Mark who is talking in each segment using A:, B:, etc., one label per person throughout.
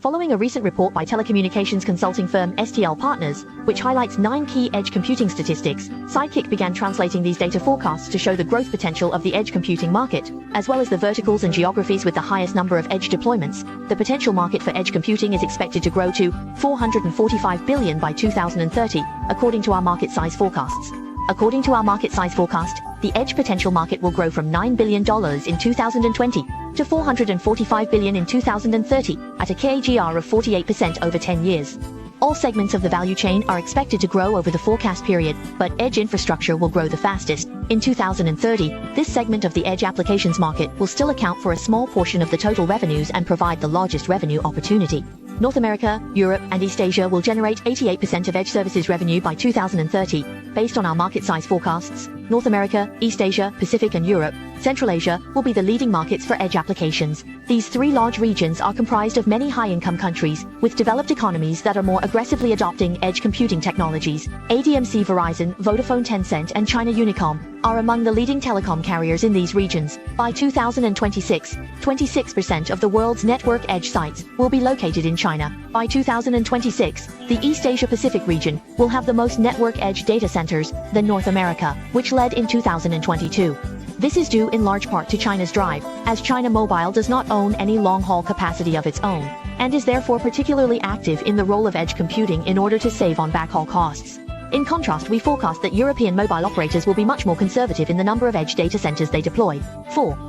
A: Following a recent report by telecommunications consulting firm STL Partners, which highlights 9 key edge computing statistics, Sidekick began translating these data forecasts to show the growth potential of the edge computing market, as well as the verticals and geographies with the highest number of edge deployments. The potential market for edge computing is expected to grow to $445 billion by 2030, according to our market size forecasts. According to our market size forecast, the edge potential market will grow from $9 billion in 2020 to $445 billion in 2030 at a CAGR of 48% over 10 years. All segments of the value chain are expected to grow over the forecast period, but edge infrastructure will grow the fastest. In 2030, this segment of the edge applications market will still account for a small portion of the total revenues and provide the largest revenue opportunity. North America, Europe, and East Asia will generate 88% of edge services revenue by 2030. Based on our market size forecasts, North America, East Asia, Pacific, and Europe, Central Asia will be the leading markets for edge applications. These 3 large regions are comprised of many high-income countries with developed economies that are more aggressively adopting edge computing technologies. ADMC, Verizon, Vodafone, Tencent, and China Unicom are among the leading telecom carriers in these regions. By 2026, 26% of the world's network edge sites will be located in China. By 2026, the East Asia Pacific region will have the most network edge data centers than North America, which led in 2022. This is due in large part to China's drive, as China Mobile does not own any long-haul capacity of its own, and is therefore particularly active in the role of edge computing in order to save on backhaul costs. In contrast, we forecast that European mobile operators will be much more conservative in the number of edge data centers they deploy.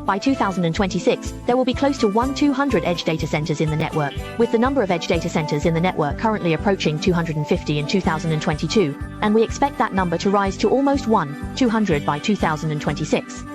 A: By 2026, there will be close to 200 edge data centers in the network, with the number of edge data centers in the network currently approaching 250 in 2022, and we expect that number to rise to almost 200 by 2026.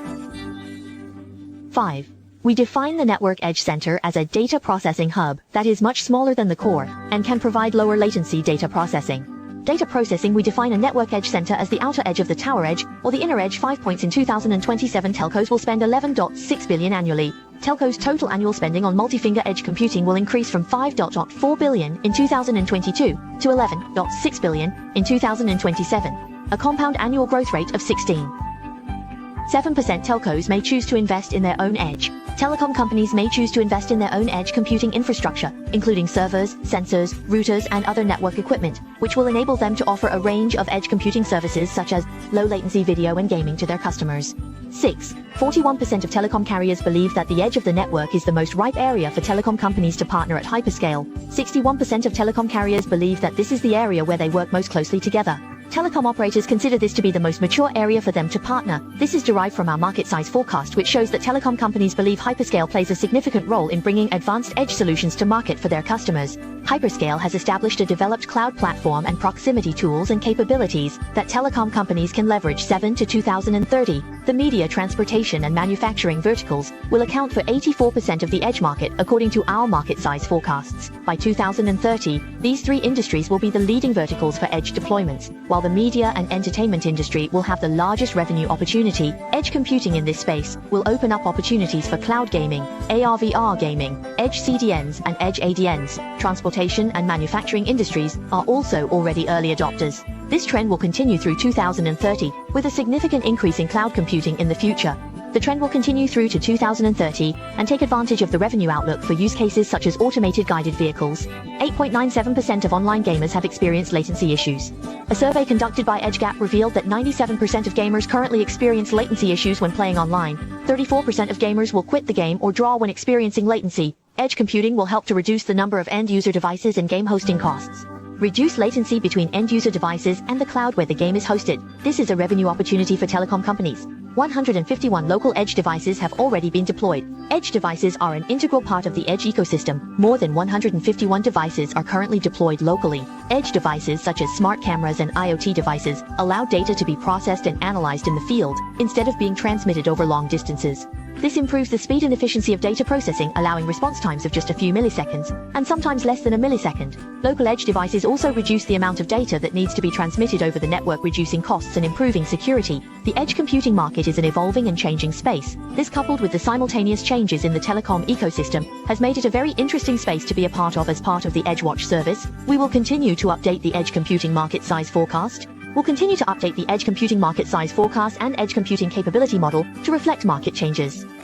A: 5. We define the network edge center as a data processing hub that is much smaller than the core and can provide lower latency data processing. Data processing, we define a network edge center as the outer edge of the tower edge, or the inner edge. 5 points. In 2027, telcos will spend $11.6 billion annually. Telcos' total annual spending on multi-finger edge computing will increase from $5.4 billion in 2022 to $11.6 billion in 2027, a compound annual growth rate of 16.7%. Telcos may choose to invest in their own edge. Telecom companies may choose to invest in their own edge computing infrastructure, including servers, sensors, routers, and other network equipment, which will enable them to offer a range of edge computing services such as low-latency video and gaming to their customers. 6. 41% of telecom carriers believe that the edge of the network is the most ripe area for telecom companies to partner at hyperscale. 61% of telecom carriers believe that this is the area where they work most closely together. Telecom operators consider this to be the most mature area for them to partner. This is derived from our market size forecast, which shows that telecom companies believe hyperscale plays a significant role in bringing advanced edge solutions to market for their customers. Hyperscale has established a developed cloud platform and proximity tools and capabilities that telecom companies can leverage. 7 to 2030, the media, transportation, and manufacturing verticals will account for 84% of the edge market, according to our market size forecasts. By 2030, these 3 industries will be the leading verticals for edge deployments, while the media and entertainment industry will have the largest revenue opportunity. Edge computing in this space will open up opportunities for cloud gaming, AR/VR gaming, edge CDNs, and edge ADNs. Transportation and manufacturing industries are also already early adopters. This trend will continue through 2030, with a significant increase in cloud computing in the future. The trend will continue through to 2030 and take advantage of the revenue outlook for use cases such as automated guided vehicles. 8.97% of online gamers have experienced latency issues. A survey conducted by EdgeGap revealed that 97% of gamers currently experience latency issues when playing online. 34% of gamers will quit the game or draw when experiencing latency. Edge computing will help to reduce the number of end-user devices and game hosting costs. Reduce latency between end-user devices and the cloud where the game is hosted. This is a revenue opportunity for telecom companies. 151 local edge devices have already been deployed. Edge devices are an integral part of the edge ecosystem. More than 151 devices are currently deployed locally. Edge devices such as smart cameras and IoT devices allow data to be processed and analyzed in the field, instead of being transmitted over long distances. This improves the speed and efficiency of data processing, allowing response times of just a few milliseconds, and sometimes less than a millisecond. Local edge devices also reduce the amount of data that needs to be transmitted over the network, reducing costs and improving security. The edge computing market is an evolving and changing space. This, coupled with the simultaneous changes in the telecom ecosystem, has made it a very interesting space to be a part of. As part of the EdgeWatch service, we will continue to update the edge computing market size forecast. We'll continue to update the edge computing market size forecast and edge computing capability model to reflect market changes.